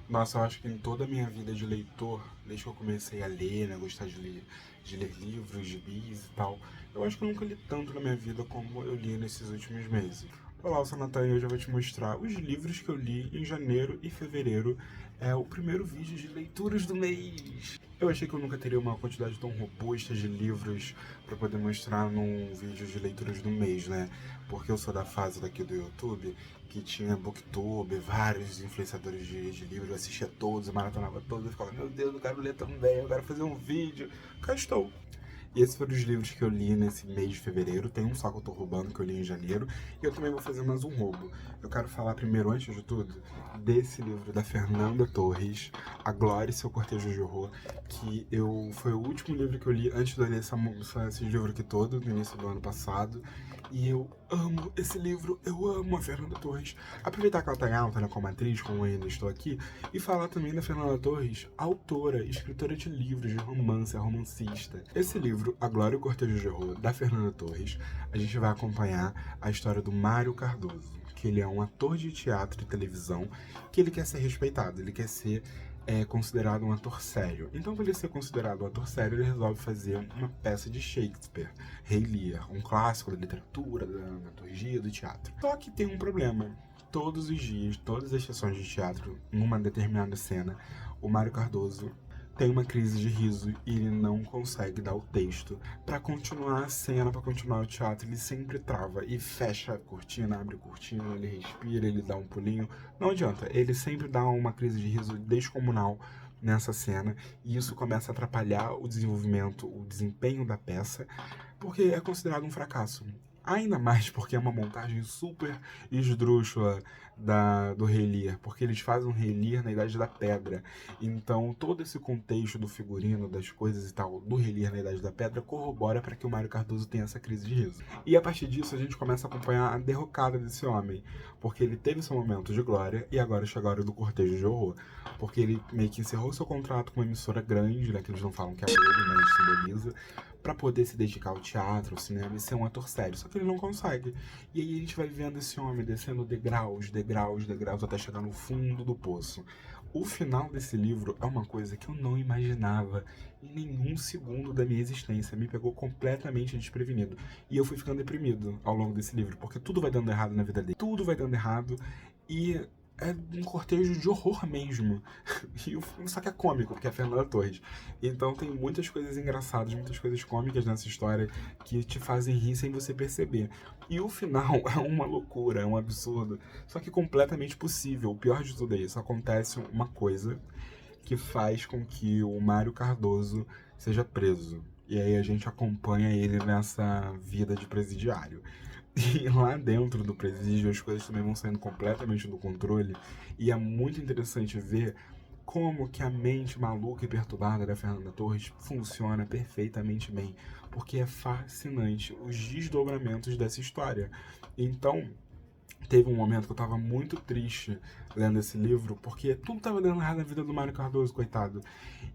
Nossa, eu acho que em toda a minha vida de leitor, desde que eu comecei a ler, né, gostar de ler livros, gibis e tal, eu acho que eu nunca li tanto na minha vida como eu li nesses últimos meses. Olá, eu sou a Natan e hoje eu vou te mostrar os livros que eu li em janeiro e fevereiro. É o primeiro vídeo de leituras do mês. Eu achei que eu nunca teria uma quantidade tão robusta de livros para poder mostrar num vídeo de leituras do mês, né? Porque eu sou da fase daqui do YouTube que tinha Booktube, vários influenciadores de livros, eu assistia todos, eu maratonava todos, eu ficava, meu Deus, eu quero ler também, eu quero fazer um vídeo. Cá estou. E esses foram os livros que eu li nesse mês de fevereiro. Tem um só que eu tô roubando, que eu li em janeiro. E eu também vou fazer mais um roubo. Eu quero falar primeiro, antes de tudo, desse livro da Fernanda Torres, A Glória e Seu Cortejo de Horror, que foi o último livro que eu li antes de eu ler esse livro aqui todo, no início do ano passado. E eu amo esse livro, eu amo a Fernanda Torres. Aproveitar que ela tá em alta, né, como atriz, como eu ainda estou aqui, e falar também da Fernanda Torres, autora, escritora de livros de romance, romancista. Esse livro, A Glória e o Cortejo de Horror, da Fernanda Torres, a gente vai acompanhar a história do Mário Cardoso, que ele é um ator de teatro e televisão, que ele quer ser respeitado, ele quer ser considerado um ator sério. Então, para ele ser considerado um ator sério, ele resolve fazer uma peça de Shakespeare, Rei Lear, um clássico da literatura, da dramaturgia, do teatro. Só que tem um problema. Todos os dias, todas as sessões de teatro, numa determinada cena, o Mário Cardoso tem uma crise de riso e ele não consegue dar o texto. Para continuar a cena, para continuar o teatro, ele sempre trava e fecha a cortina, abre a cortina, ele respira, ele dá um pulinho. Não adianta, ele sempre dá uma crise de riso descomunal nessa cena e isso começa a atrapalhar o desenvolvimento, o desempenho da peça, porque é considerado um fracasso. Ainda mais porque é uma montagem super esdrúxula do Rei Lear, porque eles fazem um Rei Lear na Idade da Pedra. Então, todo esse contexto do figurino, das coisas e tal, do Rei Lear na Idade da Pedra, corrobora para que o Mário Cardoso tenha essa crise de riso. E a partir disso, a gente começa a acompanhar a derrocada desse homem, porque ele teve seu momento de glória e agora chega a hora do cortejo de horror. Porque ele meio que encerrou seu contrato com uma emissora grande, né, que eles não falam que é dele, mas simboliza, para poder se dedicar ao teatro, ao cinema e ser um ator sério. Só que ele não consegue. E aí a gente vai vendo esse homem descendo degraus, degraus, degraus, até chegar no fundo do poço. O final desse livro é uma coisa que eu não imaginava em nenhum segundo da minha existência. Me pegou completamente desprevenido. E eu fui ficando deprimido ao longo desse livro, porque tudo vai dando errado na vida dele. Tudo vai dando errado e é um cortejo de horror mesmo. Só que é cômico, porque é a Fernanda Torres. Então tem muitas coisas engraçadas, muitas coisas cômicas nessa história que te fazem rir sem você perceber. E o final é uma loucura, é um absurdo, só que completamente possível. O pior de tudo é isso, acontece uma coisa que faz com que o Mário Cardoso seja preso. E aí a gente acompanha ele nessa vida de presidiário. E lá dentro do presídio as coisas também vão saindo completamente do controle. E é muito interessante ver como que a mente maluca e perturbada da Fernanda Torres funciona perfeitamente bem. Porque é fascinante os desdobramentos dessa história. Então, teve um momento que eu tava muito triste lendo esse livro, porque tudo tava dando errado na vida do Mário Cardoso, coitado.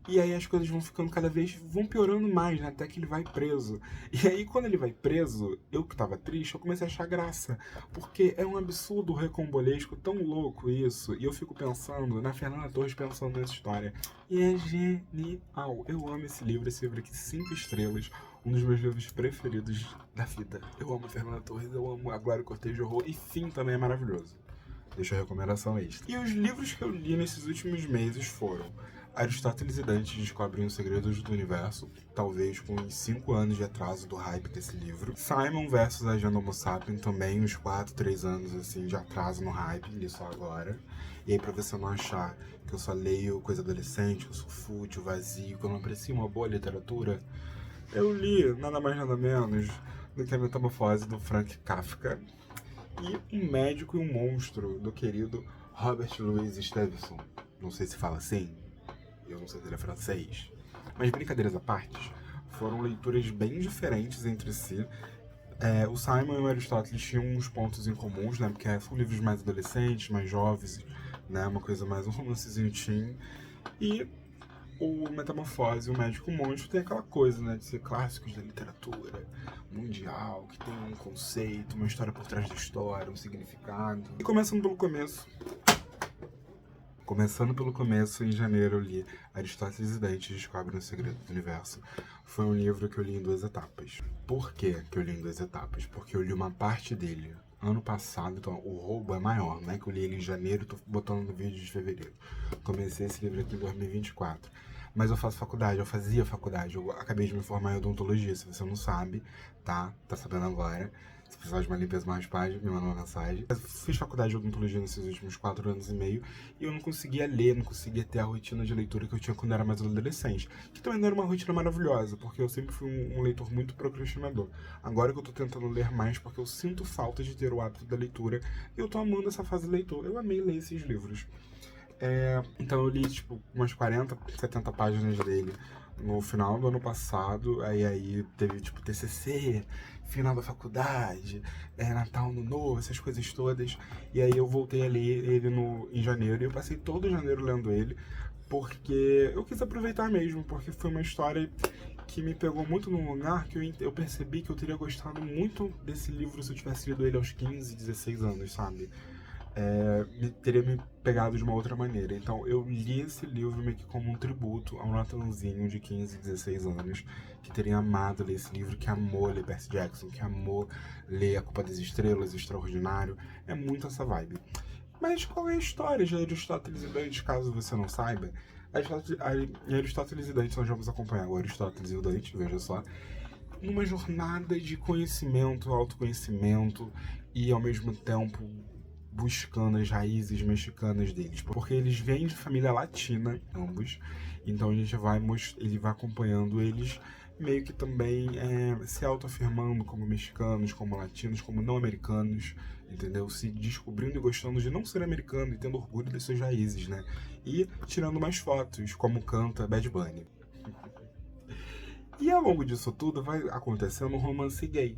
E aí as coisas vão ficando cada vez, vão piorando mais, né? Até que ele vai preso. E aí quando ele vai preso, eu que tava triste, eu comecei a achar graça. Porque é um absurdo recombolesco, tão louco isso. E eu fico pensando na Fernanda Torres pensando nessa história. E é genial. Eu amo esse livro aqui, 5 estrelas. Um dos meus livros preferidos da vida. Eu amo a Fernanda Torres, eu amo a Glória Cortez de Horror e Fim também é maravilhoso. Deixa a recomendação extra. E os livros que eu li nesses últimos meses foram Aristóteles e Dante descobrem os segredos do universo, talvez com uns 5 anos de atraso do hype desse livro. Simon versus Agenda Homo Sapiens, também uns 4, 3 anos assim, de atraso no hype, li só agora. E aí, pra você não achar que eu só leio coisa adolescente, que eu sou fútil, vazio, que eu não aprecio uma boa literatura, eu li nada mais nada menos do que a Metamorfose do Frank Kafka e Um Médico e um Monstro do querido Robert Louis Stevenson. Não sei se fala assim, eu não sei se ele é francês. Mas brincadeiras à parte, foram leituras bem diferentes entre si. O Simon e o Aristóteles tinham uns pontos em comuns, né? Porque são livros mais adolescentes, mais jovens, né? Uma coisa mais um romancezinho teen. E o Metamorfose, o Médico Monstro, tem aquela coisa, né, de ser clássicos da literatura mundial, que tem um conceito, uma história por trás da história, um significado. E começando pelo começo, Começando pelo começo, em janeiro eu li Aristóteles e Dante Descobrem o Segredo do Universo. Foi um livro que eu li em 2 etapas. Por que eu li em 2 etapas? Porque eu li uma parte dele ano passado, então o roubo é maior, né? Que eu li ele em janeiro, tô botando no vídeo de fevereiro. Comecei esse livro aqui em 2024. Mas eu faço faculdade, eu fazia faculdade, eu acabei de me formar em odontologia, se você não sabe, tá? Tá sabendo agora. Se precisar de uma limpeza, uma raspagem, me manda uma mensagem. Eu fiz faculdade de odontologia nesses últimos 4 anos e meio e eu não conseguia ler, não conseguia ter a rotina de leitura que eu tinha quando eu era mais adolescente. Que também não era uma rotina maravilhosa, porque eu sempre fui um leitor muito procrastinador. Agora que eu tô tentando ler mais, porque eu sinto falta de ter o hábito da leitura e eu tô amando essa fase de leitor. Eu amei ler esses livros. Então eu li, tipo, umas 40, 70 páginas dele no final do ano passado. Aí teve, tipo, TCC, final da faculdade, Natal, Ano Novo, essas coisas todas. E aí eu voltei a ler ele em janeiro. E eu passei todo janeiro lendo ele, porque eu quis aproveitar mesmo, porque foi uma história que me pegou muito num lugar que eu percebi que eu teria gostado muito desse livro se eu tivesse lido ele aos 15, 16 anos, sabe? Teria me pegado de uma outra maneira. Então eu li esse livro meio que como um tributo ao Natanzinho de 15, 16 anos, que teria amado ler esse livro, que amou ler Percy Jackson, que amou ler A Culpa das Estrelas, Extraordinário. É muito essa vibe. Mas qual é a história de Aristóteles e Dante, caso você não saiba? Aristóteles e Dante, nós vamos acompanhar o Aristóteles e o Dante, veja só, numa jornada de conhecimento, autoconhecimento e ao mesmo tempo buscando as raízes mexicanas deles, porque eles vêm de família latina, ambos, então ele vai acompanhando eles meio que também se autoafirmando como mexicanos, como latinos, como não americanos, entendeu? Se descobrindo e gostando de não ser americano e tendo orgulho das suas raízes, né? E tirando mais fotos, como canta Bad Bunny. E ao longo disso tudo vai acontecendo um romance gay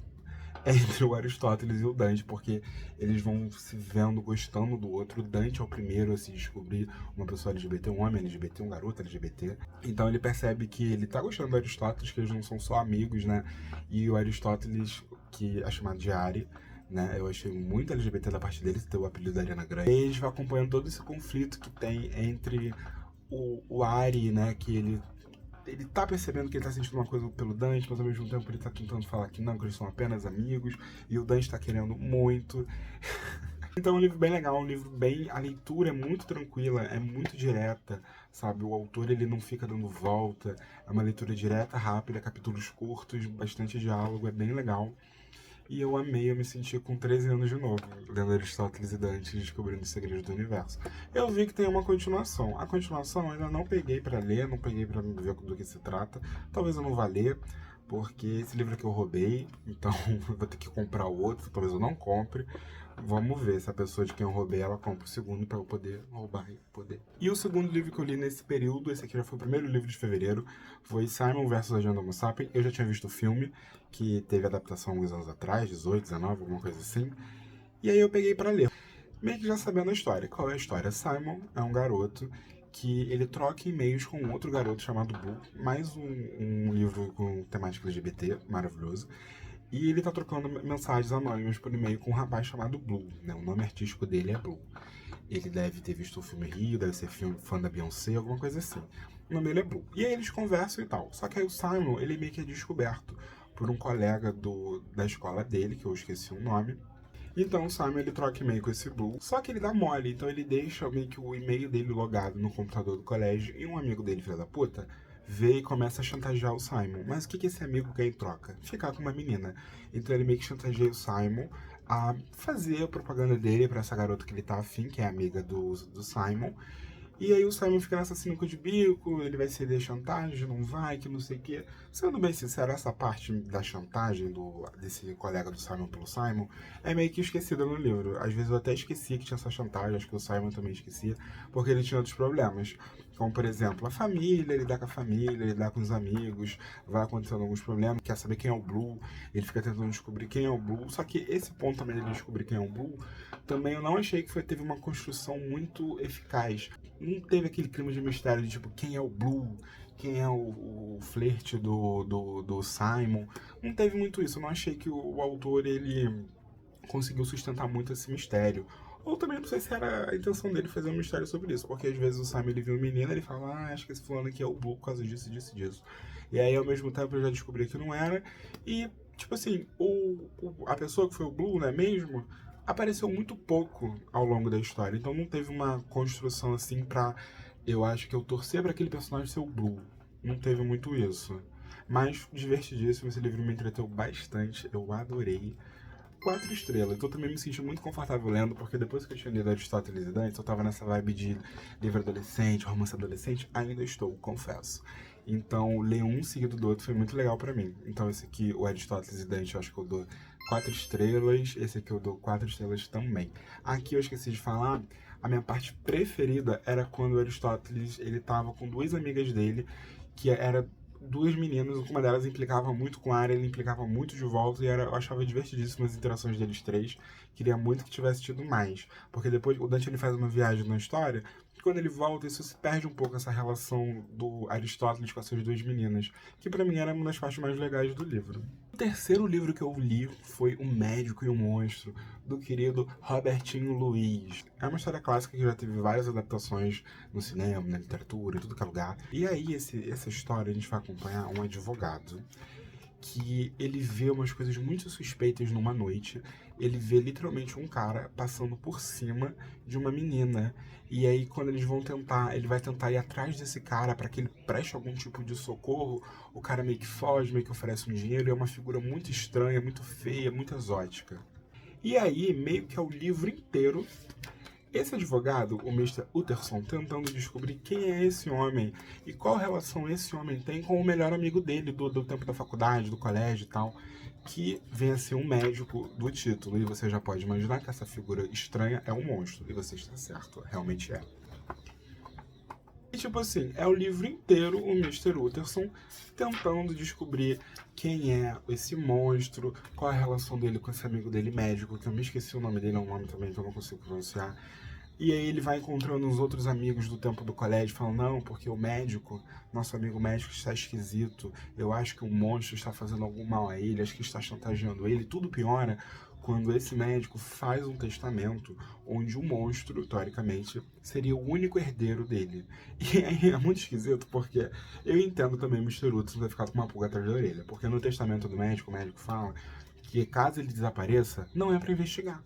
entre o Aristóteles e o Dante, porque eles vão se vendo gostando do outro. O Dante é o primeiro a se descobrir uma pessoa LGBT, um homem LGBT, um garoto LGBT. Então ele percebe que ele tá gostando do Aristóteles, que eles não são só amigos, né? E o Aristóteles, que é chamado de Ari, né? Eu achei muito LGBT da parte dele, ter o apelido da Ariana Grande. E eles vão acompanhando todo esse conflito que tem entre o Ari, né? Que ele tá percebendo que ele tá sentindo uma coisa pelo Dante, mas ao mesmo tempo ele tá tentando falar que não, que eles são apenas amigos, e o Dante tá querendo muito. Então é um livro bem legal, um livro bem... A leitura é muito tranquila, é muito direta, sabe? O autor, ele não fica dando volta, é uma leitura direta, rápida, capítulos curtos, bastante diálogo, é bem legal. E eu amei, eu me senti com 13 anos de novo, lendo Aristóteles e Dante, descobrindo os segredos do universo. Eu vi que tem uma continuação. A continuação eu ainda não peguei pra ler, não peguei pra ver do que se trata. Talvez eu não vá ler, porque esse livro aqui eu roubei, então eu vou ter que comprar o outro, talvez eu não compre. Vamos ver se a pessoa de quem eu roubei, ela compra o segundo pra eu poder roubar e poder. E o segundo livro que eu li nesse período, esse aqui já foi o primeiro livro de fevereiro, foi Simon versus Agenda Homo Sapien. Eu já tinha visto o filme, que teve adaptação alguns anos atrás, 18, 19, alguma coisa assim. E aí eu peguei pra ler. Meio que já sabendo a história. Qual é a história? Simon é um garoto que ele troca e-mails com outro garoto chamado Blue, mais um livro com temática LGBT, maravilhoso. E ele tá trocando mensagens anônimas por e-mail com um rapaz chamado Blue, né? O nome artístico dele é Blue. Ele deve ter visto o filme Rio, deve ser fã da Beyoncé, alguma coisa assim. O nome dele é Blue. E aí eles conversam e tal. Só que aí o Simon, ele meio que é descoberto por um colega da escola dele, que eu esqueci o nome. Então o Simon, ele troca e-mail com esse Blue, só que ele dá mole, então ele deixa meio que o e-mail dele logado no computador do colégio, e um amigo dele, filho da puta, vê e começa a chantagear o Simon. Mas o que esse amigo quer em troca? Ficar com uma menina. Então ele meio que chantageia o Simon a fazer a propaganda dele pra essa garota que ele tá afim, que é amiga do Simon. E aí o Simon fica nessa sinuca de bico, ele vai ceder chantagem, não vai, que não sei o quê. Sendo bem sincero, essa parte da chantagem desse colega do Simon pelo Simon é meio que esquecida no livro. Às vezes eu até esqueci que tinha essa chantagem, acho que o Simon também esquecia, porque ele tinha outros problemas. Como, por exemplo, a família, lidar com a família, lidar com os amigos, vai acontecendo alguns problemas, quer saber quem é o Blue, ele fica tentando descobrir quem é o Blue. Só que esse ponto também de descobrir quem é o Blue, também eu não achei que teve uma construção muito eficaz. Não teve aquele clima de mistério de tipo, quem é o Blue, quem é o flerte do Simon. Não teve muito isso. Eu não achei que o autor, ele conseguiu sustentar muito esse mistério. Ou também não sei se era a intenção dele fazer uma história sobre isso, porque às vezes o Sam ele viu um menino, ele fala, acho que esse fulano aqui é o Blue por causa disso, disso, disso. E aí ao mesmo tempo eu já descobri que não era. E, tipo assim, a pessoa que foi o Blue, né, mesmo, apareceu muito pouco ao longo da história. Então não teve uma construção assim pra, eu acho que eu torcer pra aquele personagem ser o Blue. Não teve muito isso. Mas divertidíssimo, esse livro me entreteu bastante, eu adorei. 4 estrelas. Então eu também me senti muito confortável lendo, porque depois que eu tinha lido Aristóteles e Dantes, eu tava nessa vibe de livro adolescente, romance adolescente, ainda estou, confesso. Então, ler um seguido do outro foi muito legal pra mim. Então, esse aqui, o Aristóteles e Dantes, eu acho que eu dou 4 estrelas. Esse aqui eu dou 4 estrelas também. Aqui eu esqueci de falar, a minha parte preferida era quando o Aristóteles, ele tava com duas amigas dele, que era duas meninas, uma delas implicava muito com a área, ele implicava muito de volta, e eu achava divertidíssimas as interações deles três. Queria muito que tivesse tido mais, porque depois o Dante ele faz uma viagem na história, e quando ele volta, isso se perde um pouco, essa relação do Aristóteles com essas duas meninas, que pra mim era uma das partes mais legais do livro. O terceiro livro que eu li foi O Médico e o Monstro, do querido Robertinho Luiz. É uma história clássica que já teve várias adaptações no cinema, na literatura, em tudo que é lugar. E aí, essa história, a gente vai acompanhar um advogado que ele vê umas coisas muito suspeitas numa noite. Ele vê literalmente um cara passando por cima de uma menina. E aí, quando eles vão tentar, ele vai tentar ir atrás desse cara para que ele preste algum tipo de socorro. O cara meio que foge, meio que oferece um dinheiro. E é uma figura muito estranha, muito feia, muito exótica. E aí, meio que é o livro inteiro esse advogado, o Mr. Utterson, tentando descobrir quem é esse homem e qual relação esse homem tem com o melhor amigo dele do tempo da faculdade, do colégio e tal, que vem a ser um médico do título. E você já pode imaginar que essa figura estranha é um monstro. E você está certo, realmente é. E tipo assim, é o livro inteiro o Mr. Utterson tentando descobrir quem é esse monstro, qual a relação dele com esse amigo dele médico, que eu me esqueci o nome dele, é um nome também que eu não consigo pronunciar. E aí ele vai encontrando os outros amigos do tempo do colégio, falando, não, porque o médico, nosso amigo médico está esquisito, eu acho que o monstro está fazendo algum mal a ele, acho que está chantageando ele. Tudo piora quando esse médico faz um testamento onde o monstro, teoricamente, seria o único herdeiro dele. E aí é muito esquisito, porque eu entendo também o Mr. Utson vai ficar com uma pulga atrás da orelha, porque no testamento do médico, o médico fala que caso ele desapareça, não é para investigar.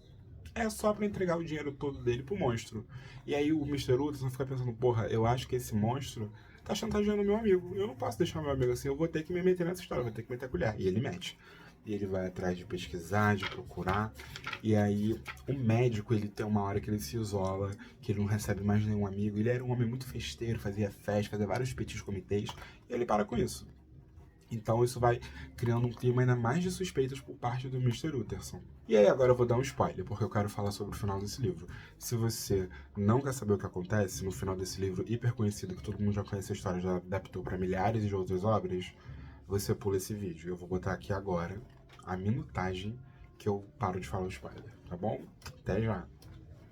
É só pra entregar o dinheiro todo dele pro monstro. E aí o Mr. Utterson fica pensando, porra, eu acho que esse monstro tá chantageando meu amigo. Eu não posso deixar meu amigo assim, eu vou ter que me meter nessa história, vou ter que meter a colher. E ele mete. E ele vai atrás de pesquisar, de procurar. E aí o médico, ele tem uma hora que ele se isola, que ele não recebe mais nenhum amigo. Ele era um homem muito festeiro, fazia festa, fazia vários petits comitês. E ele para com isso. Então isso vai criando um clima ainda mais de suspeitas por parte do Mr. Utterson. E aí agora eu vou dar um spoiler, porque eu quero falar sobre o final desse livro. Se você não quer saber o que acontece no final desse livro hiper conhecido, que todo mundo já conhece a história, já adaptou para milhares de outras obras, você pula esse vídeo. Eu vou botar aqui agora a minutagem que eu paro de falar o spoiler, tá bom? Até já.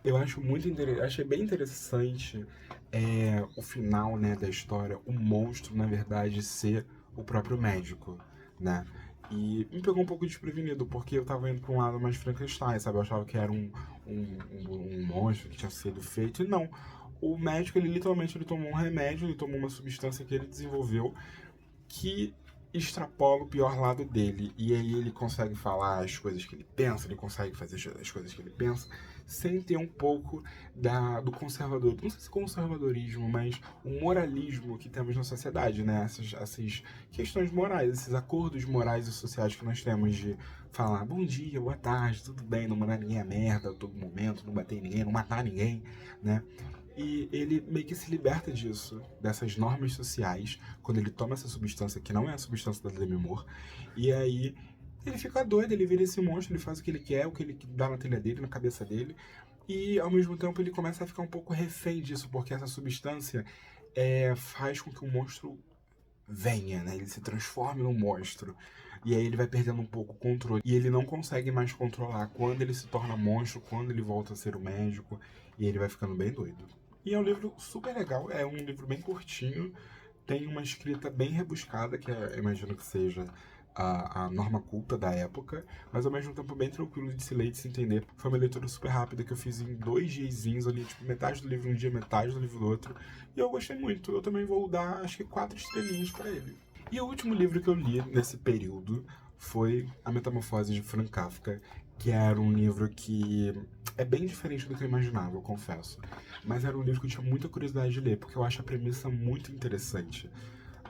Eu acho muito interessante, achei bem interessante o final, né, da história, o monstro, na verdade, ser o próprio médico, né? E me pegou um pouco desprevenido, porque eu tava indo pra um lado mais Frankenstein, sabe? Eu achava que era um monstro que tinha sido feito, e não. O médico, ele literalmente ele tomou um remédio, ele tomou uma substância que ele desenvolveu, que extrapola o pior lado dele. E aí ele consegue falar as coisas que ele pensa, ele consegue fazer as coisas que ele pensa, sem ter um pouco do conservador, não sei se conservadorismo, mas o moralismo que temos na sociedade, né? Essas questões morais, esses acordos morais e sociais que nós temos de falar bom dia, boa tarde, tudo bem, não mandar ninguém a merda a todo momento, não bater em ninguém, não matar ninguém, né? E ele meio que se liberta disso, dessas normas sociais, quando ele toma essa substância que não é a substância da Demi Moore. E aí ele fica doido, ele vira esse monstro, ele faz o que ele quer, o que ele dá na telha dele, na cabeça dele. E ao mesmo tempo ele começa a ficar um pouco refém disso, porque essa substância faz com que o monstro venha, né? Ele se transforme num monstro. E aí ele vai perdendo um pouco o controle. E ele não consegue mais controlar quando ele se torna monstro, quando ele volta a ser o médico. E ele vai ficando bem doido. E é um livro super legal, é um livro bem curtinho, tem uma escrita bem rebuscada, que eu imagino que seja a norma culta da época, mas ao mesmo tempo bem tranquilo de se ler e de se entender. Foi uma leitura super rápida que eu fiz em 2 diazinhos, eu li tipo metade do livro um dia, metade do livro do outro, e eu gostei muito. Eu também vou dar, acho que 4 estrelinhas pra ele. E o último livro que eu li nesse período foi A Metamorfose de Franz Kafka, que era um livro que é bem diferente do que eu imaginava, eu confesso. Mas era um livro que eu tinha muita curiosidade de ler, porque eu acho a premissa muito interessante.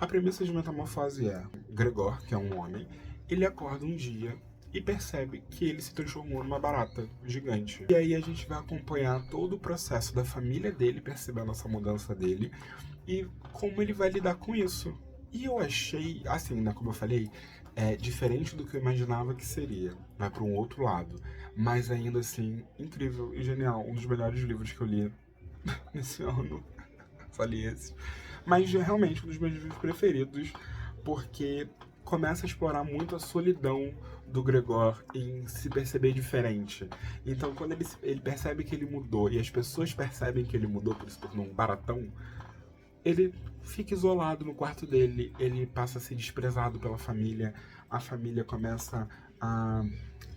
A premissa de Metamorfose é: Gregor, que é um homem, ele acorda um dia e percebe que ele se transformou numa barata gigante. E aí a gente vai acompanhar todo o processo da família dele percebendo essa mudança dele e como ele vai lidar com isso. E eu achei, assim, né, como eu falei, diferente do que eu imaginava que seria. Vai para um outro lado. Mas ainda assim, incrível e genial. Um dos melhores livros que eu li nesse ano. Só li esse. Mas realmente um dos meus livros preferidos, porque começa a explorar muito a solidão do Gregor em se perceber diferente. Então, quando ele percebe que ele mudou e as pessoas percebem que ele mudou, por isso tornou um baratão, ele fica isolado no quarto dele, ele passa a ser desprezado pela família, a família começa a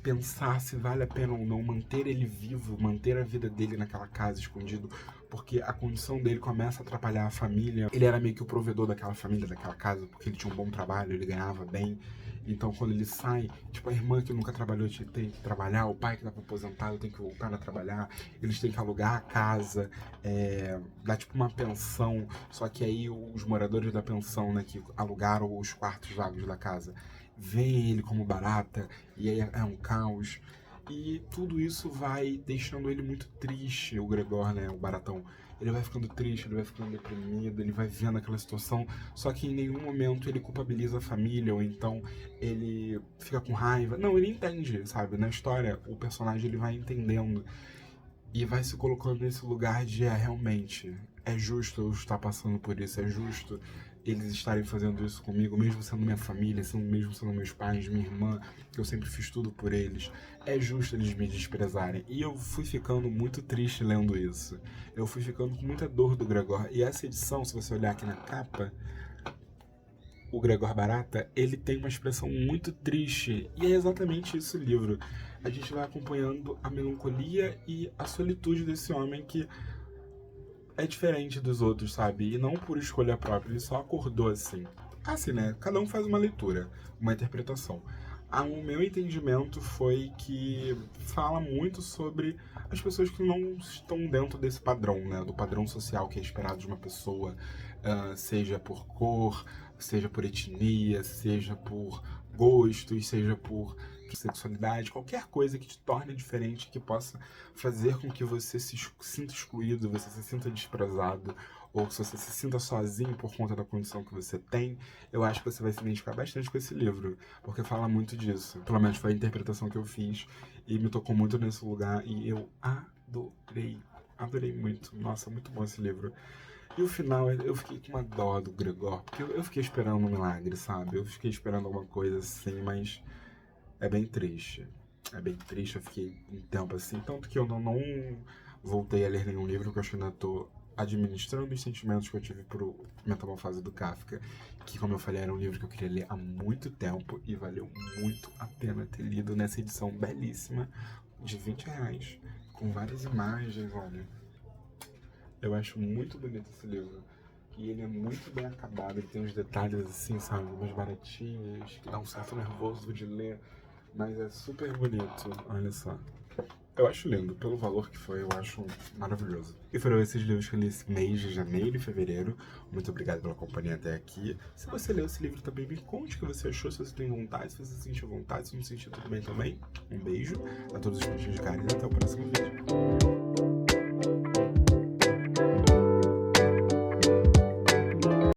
pensar se vale a pena ou não manter ele vivo, manter a vida dele naquela casa escondido, porque a condição dele começa a atrapalhar a família. Ele era meio que o provedor daquela família, daquela casa, porque ele tinha um bom trabalho, ele ganhava bem. Então, quando ele sai, tipo, a irmã que nunca trabalhou tem que trabalhar, o pai que estava aposentado tem que voltar a trabalhar, eles têm que alugar a casa, dá tipo uma pensão, só que aí os moradores da pensão, né, que alugaram os quartos vagos da casa, veem ele como barata, e aí é um caos. E tudo isso vai deixando ele muito triste, o Gregor, né, o baratão. Ele vai ficando triste, ele vai ficando deprimido, ele vai vendo aquela situação, só que em nenhum momento ele culpabiliza a família, ou então ele fica com raiva. Não, ele entende, sabe? Na história, o personagem ele vai entendendo e vai se colocando nesse lugar de, realmente, é justo eu estar passando por isso, é justo eles estarem fazendo isso comigo, mesmo sendo minha família, mesmo sendo meus pais, minha irmã, que eu sempre fiz tudo por eles. É justo eles me desprezarem. E eu fui ficando muito triste lendo isso. Eu fui ficando com muita dor do Gregor. E essa edição, se você olhar aqui na capa, o Gregor Barata, ele tem uma expressão muito triste. E é exatamente isso o livro. A gente vai acompanhando a melancolia e a solitude desse homem que é diferente dos outros, sabe? E não por escolha própria, ele só acordou assim. Assim, né? Cada um faz uma leitura, uma interpretação. O meu entendimento foi que fala muito sobre as pessoas que não estão dentro desse padrão, né? Do padrão social que é esperado de uma pessoa, seja por cor, seja por etnia, seja por gostos, seja por sexualidade, qualquer coisa que te torne diferente, que possa fazer com que você se sinta excluído, você se sinta desprezado, ou se você se sinta sozinho por conta da condição que você tem, eu acho que você vai se identificar bastante com esse livro, porque fala muito disso. Pelo menos foi a interpretação que eu fiz e me tocou muito nesse lugar e eu adorei muito. Nossa, muito bom esse livro. E o final, eu fiquei com uma dó do Gregor, porque eu fiquei esperando um milagre, sabe? Eu fiquei esperando alguma coisa assim, mas é bem triste. É bem triste, eu fiquei um tempo assim. Tanto que eu não voltei a ler nenhum livro, porque eu acho que ainda tô administrando os sentimentos que eu tive pro Metamorfose do Kafka, que, como eu falei, era um livro que eu queria ler há muito tempo e valeu muito a pena ter lido nessa edição belíssima de R$ 20, com várias imagens, olha. Eu acho muito bonito esse livro. E ele é muito bem acabado, ele tem uns detalhes assim, sabe, umas baratinhas, que dá um certo nervoso de ler, mas é super bonito, olha só. Eu acho lindo, pelo valor que foi, eu acho maravilhoso. E foram esses livros que eu li esse mês de janeiro e fevereiro. Muito obrigado pela companhia até aqui. Se você leu esse livro também, me conte o que você achou, se você tem vontade, se você sentiu vontade, se não sentiu tudo bem também. Um beijo a todos os pontinhos de carinho e até o próximo vídeo.